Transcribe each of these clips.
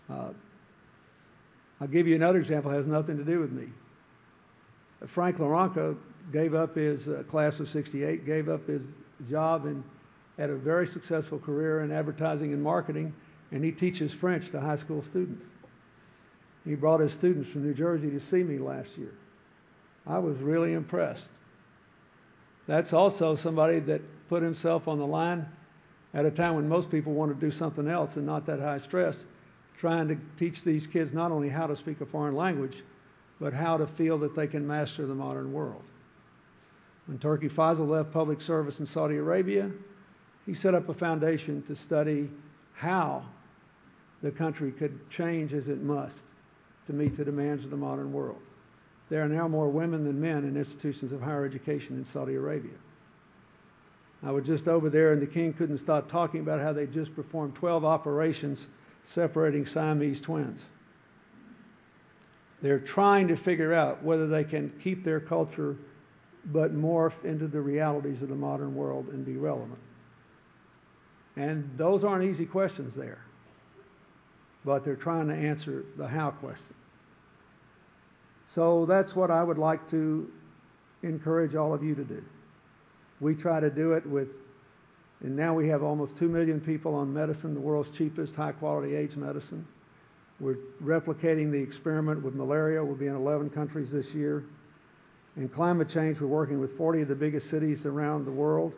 I'll give you another example, it has nothing to do with me. Frank LaRonca gave up his class of '68, gave up his job and had a very successful career in advertising and marketing, and he teaches French to high school students. He brought his students from New Jersey to see me last year. I was really impressed. That's also somebody that put himself on the line at a time when most people want to do something else and not that high stress, trying to teach these kids not only how to speak a foreign language, but how to feel that they can master the modern world. When Turki Faisal left public service in Saudi Arabia, he set up a foundation to study how the country could change as it must to meet the demands of the modern world. There are now more women than men in institutions of higher education in Saudi Arabia. I was just over there and the king couldn't stop talking about how they just performed 12 operations separating Siamese twins. They're trying to figure out whether they can keep their culture but morph into the realities of the modern world and be relevant. And those aren't easy questions there, but they're trying to answer the how question. So that's what I would like to encourage all of you to do. We try to do it with, and now we have almost 2 million people on medicine, the world's cheapest high-quality AIDS medicine. We're replicating the experiment with malaria. We'll be in 11 countries this year. In climate change, we're working with 40 of the biggest cities around the world,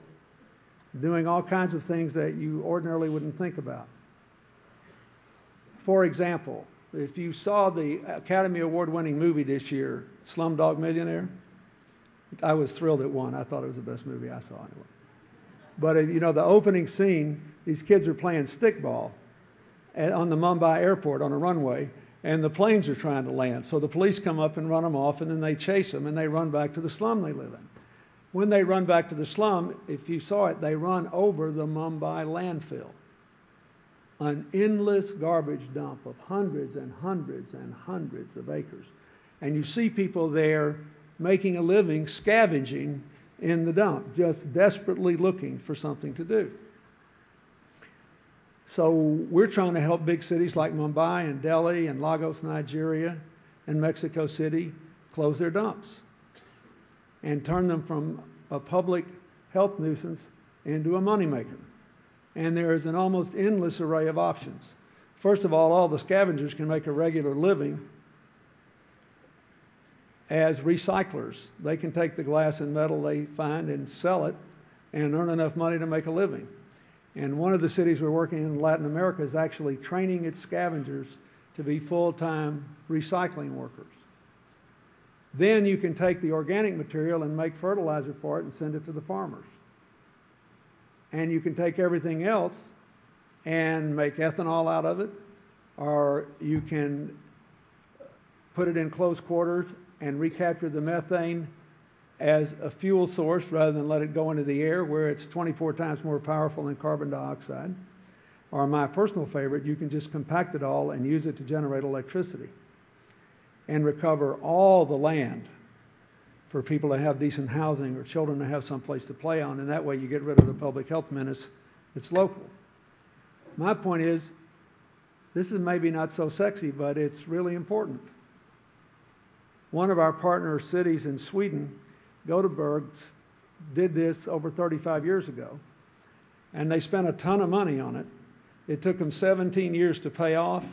doing all kinds of things that you ordinarily wouldn't think about. For example, if you saw the Academy Award-winning movie this year, Slumdog Millionaire, I was thrilled it won. I thought it was the best movie I saw anyway. But you know, the opening scene, these kids are playing stickball on the Mumbai airport on a runway, and the planes are trying to land. So the police come up and run them off, and then they chase them, and they run back to the slum they live in. When they run back to the slum, if you saw it, they run over the Mumbai landfill, an endless garbage dump of hundreds and hundreds and hundreds of acres. And you see people there making a living scavenging in the dump, just desperately looking for something to do. So we're trying to help big cities like Mumbai and Delhi and Lagos, Nigeria, and Mexico City close their dumps and turn them from a public health nuisance into a moneymaker. And there is an almost endless array of options. First of all the scavengers can make a regular living as recyclers. They can take the glass and metal they find and sell it and earn enough money to make a living. And one of the cities we're working in Latin America is actually training its scavengers to be full-time recycling workers. Then you can take the organic material and make fertilizer for it and send it to the farmers. And you can take everything else and make ethanol out of it, or you can put it in close quarters and recapture the methane as a fuel source rather than let it go into the air where it's 24 times more powerful than carbon dioxide. Or my personal favorite, you can just compact it all and use it to generate electricity and recover all the land for people to have decent housing or children to have some place to play on, and that way you get rid of the public health menace that's local. My point is, this is maybe not so sexy, but it's really important. One of our partner cities in Sweden, Gothenburg, did this over 35 years ago, and they spent a ton of money on it. It took them 17 years to pay off,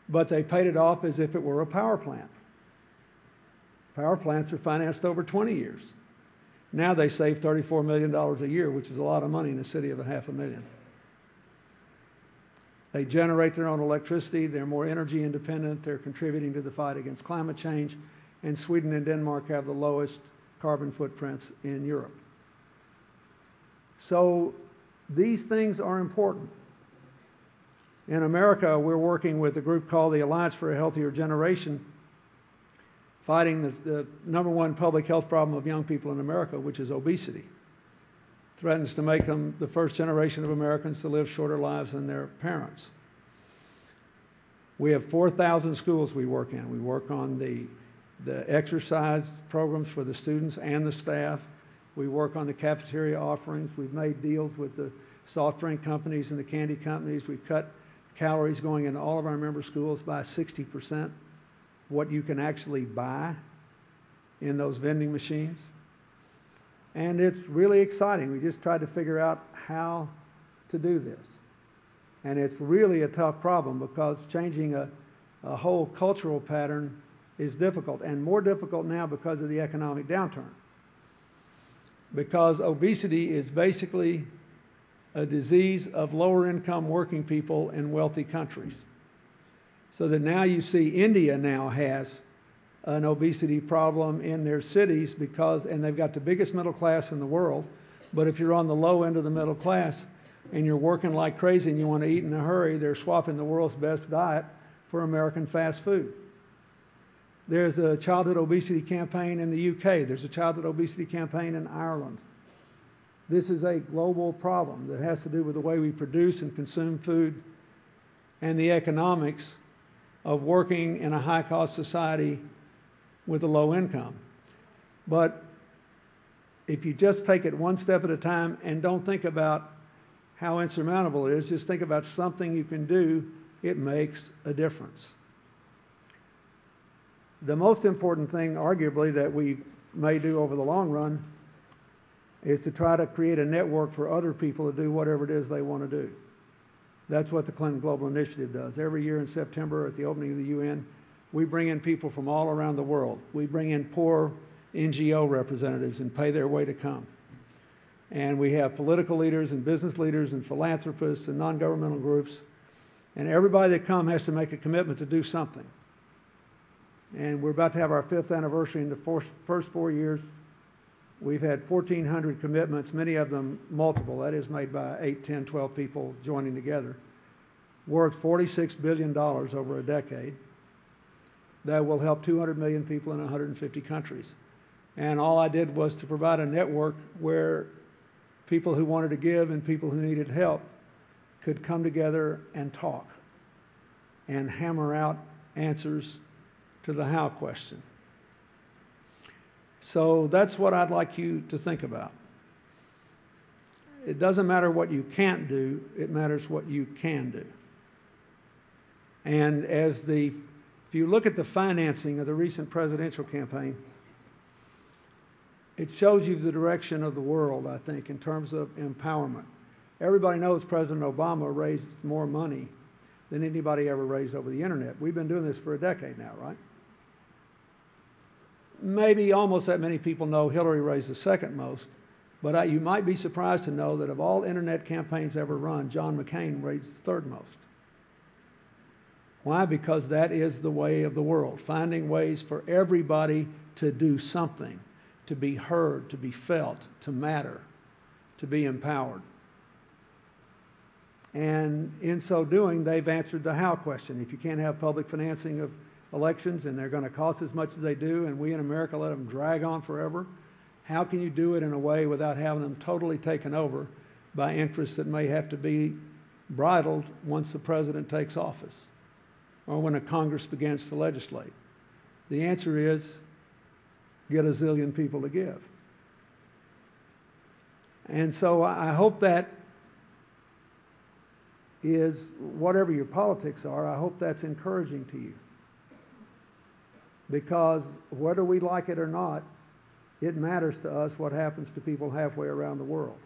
but they paid it off as if it were a power plant. Power plants are financed over 20 years. Now they save $34 million a year, which is a lot of money in a city of 500,000. They generate their own electricity, they're more energy independent, they're contributing to the fight against climate change, and Sweden and Denmark have the lowest carbon footprints in Europe. So these things are important. In America, we're working with a group called the Alliance for a Healthier Generation, fighting the #1 public health problem of young people in America, which is obesity. Threatens to make them the first generation of Americans to live shorter lives than their parents. We have 4,000 schools we work in. We work on the exercise programs for the students and the staff. We work on the cafeteria offerings. We've made deals with the soft drink companies and the candy companies. We've cut calories going into all of our member schools by 60%, what you can actually buy in those vending machines. And it's really exciting. We just tried to figure out how to do this. And it's really a tough problem because changing a whole cultural pattern is difficult, and more difficult now because of the economic downturn. Because obesity is basically a disease of lower income working people in wealthy countries. So that now you see India now has an obesity problem in their cities because, and they've got the biggest middle class in the world, but if you're on the low end of the middle class and you're working like crazy and you want to eat in a hurry, they're swapping the world's best diet for American fast food. There's a childhood obesity campaign in the UK. There's a childhood obesity campaign in Ireland. This is a global problem that has to do with the way we produce and consume food and the economics of working in a high-cost society with a low income. But if you just take it one step at a time and don't think about how insurmountable it is, just think about something you can do, it makes a difference. The most important thing, arguably, that we may do over the long run is to try to create a network for other people to do whatever it is they want to do. That's what the Clinton Global Initiative does. Every year in September at the opening of the UN, we bring in people from all around the world. We bring in poor NGO representatives and pay their way to come. And we have political leaders and business leaders and philanthropists and non-governmental groups. And everybody that comes has to make a commitment to do something. And we're about to have our 5th anniversary in the first 4 years. We've had 1,400 commitments, many of them multiple, that is made by 8, 10, 12 people joining together, worth $46 billion over a decade. That will help 200 million people in 150 countries. And all I did was to provide a network where people who wanted to give and people who needed help could come together and talk and hammer out answers to the how question. So that's what I'd like you to think about. It doesn't matter what you can't do, it matters what you can do. And if you look at the financing of the recent presidential campaign, it shows you the direction of the world, I think, in terms of empowerment. Everybody knows President Obama raised more money than anybody ever raised over the internet. We've been doing this for a decade now, right? Maybe almost that many people know Hillary raised the second most, but you might be surprised to know that of all internet campaigns ever run, John McCain raised the third most. Why? Because that is the way of the world, finding ways for everybody to do something, to be heard, to be felt, to matter, to be empowered. And in so doing, they've answered the how question. If you can't have public financing of elections and they're going to cost as much as they do, and we in America let them drag on forever, how can you do it in a way without having them totally taken over by interests that may have to be bridled once the president takes office or when a Congress begins to legislate? The answer is get a zillion people to give. And so I hope that is, whatever your politics are, I hope that's encouraging to you. Because whether we like it or not, it matters to us what happens to people halfway around the world.